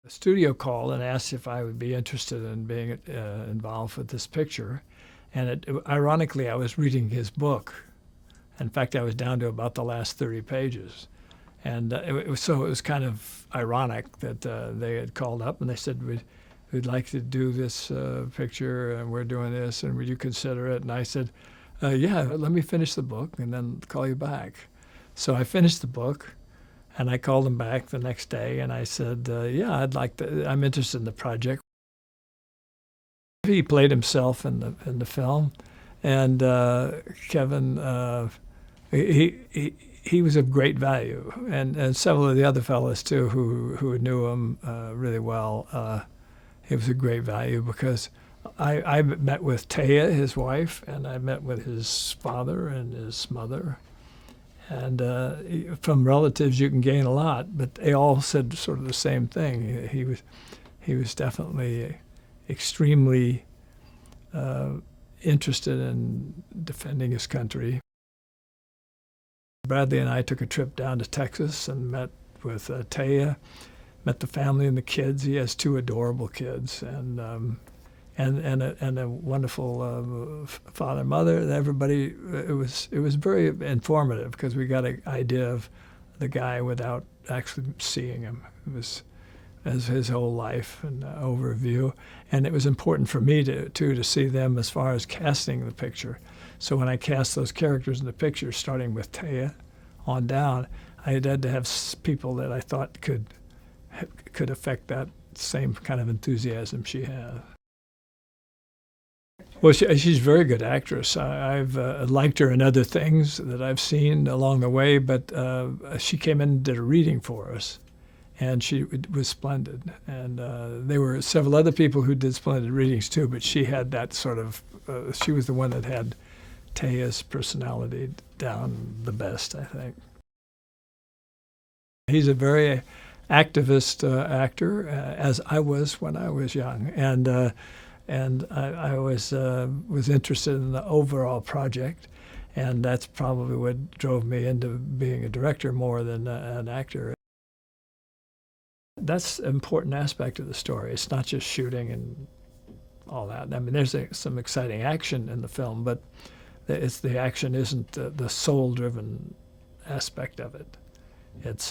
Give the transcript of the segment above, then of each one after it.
The studio called and asked if I would be interested in being involved with this picture. And ironically, I was reading his book. In fact, I was down to about the last 30 pages. And it was kind of ironic that they had called up and they said, we'd like to do this picture and we're doing this and would you consider it? And I said, yeah, let me finish the book and then call you back. So I finished the book and I called him back the next day and I said, yeah, I'm interested in the project. He played himself in the film, and Kevin, he was of great value, and several of the other fellows too who knew him really well. He was a great value because I met with Taya, his wife, and I met with his father and his mother. And from relatives you can gain a lot, but they all said sort of the same thing. He was definitely extremely interested in defending his country. Bradley and I took a trip down to Texas and met with Taya, met the family and the kids. He has 2 adorable kids, and a wonderful father and mother. And everybody, it was very informative because we got an idea of the guy without actually seeing him. It was as his whole life and overview. And it was important for me to see them as far as casting the picture. So when I cast those characters in the picture, starting with Taya on down, I had to have people that I thought could affect that same kind of enthusiasm she had. Well, she's a very good actress. I've liked her in other things that I've seen along the way, but she came in and did a reading for us. And she was splendid. And there were several other people who did splendid readings too, but she had that sort of, she was the one that had Taya's personality down the best, I think. He's a very activist actor, as I was when I was young. And I was interested in the overall project. And that's probably what drove me into being a director more than an actor. That's an important aspect of the story. It's not just shooting and all that. I mean, there's some exciting action in the film, but the action isn't the soul-driven aspect of it. It's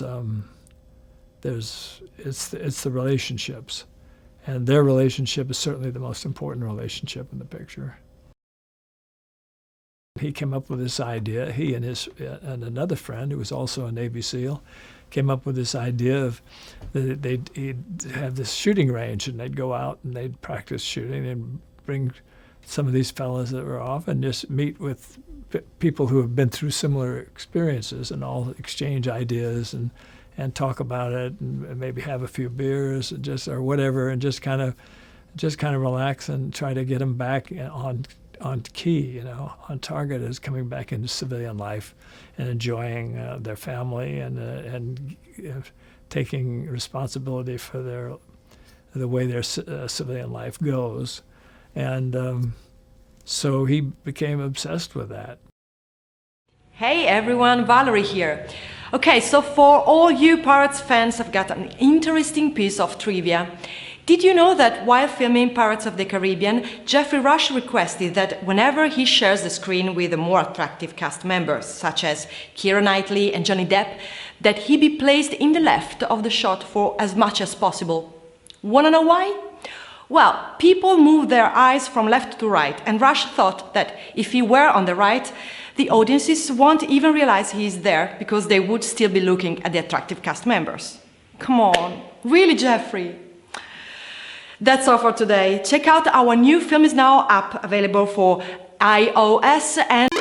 the relationships, and their relationship is certainly the most important relationship in the picture. He came up with this idea. He and and another friend who was also a Navy SEAL came up with this idea of they'd have this shooting range and they'd go out and they'd practice shooting and bring some of these fellas that were off and just meet with people who have been through similar experiences and all exchange ideas and talk about it and maybe have a few beers and or whatever and just kind of relax and try to get them back on key, on target as coming back into civilian life and enjoying their family and taking responsibility for the way their civilian life goes. And so he became obsessed with that. Hey everyone, Valerie here. Okay, so for all you Pirates fans, I've got an interesting piece of trivia. Did you know that while filming Pirates of the Caribbean, Geoffrey Rush requested that whenever he shares the screen with the more attractive cast members, such as Keira Knightley and Johnny Depp, that he be placed in the left of the shot for as much as possible? Wanna know why? Well, people move their eyes from left to right, and Rush thought that if he were on the right, the audiences won't even realize he is there because they would still be looking at the attractive cast members. Come on, really, Geoffrey? That's all for today. Check out our new Film Is Now app available for iOS and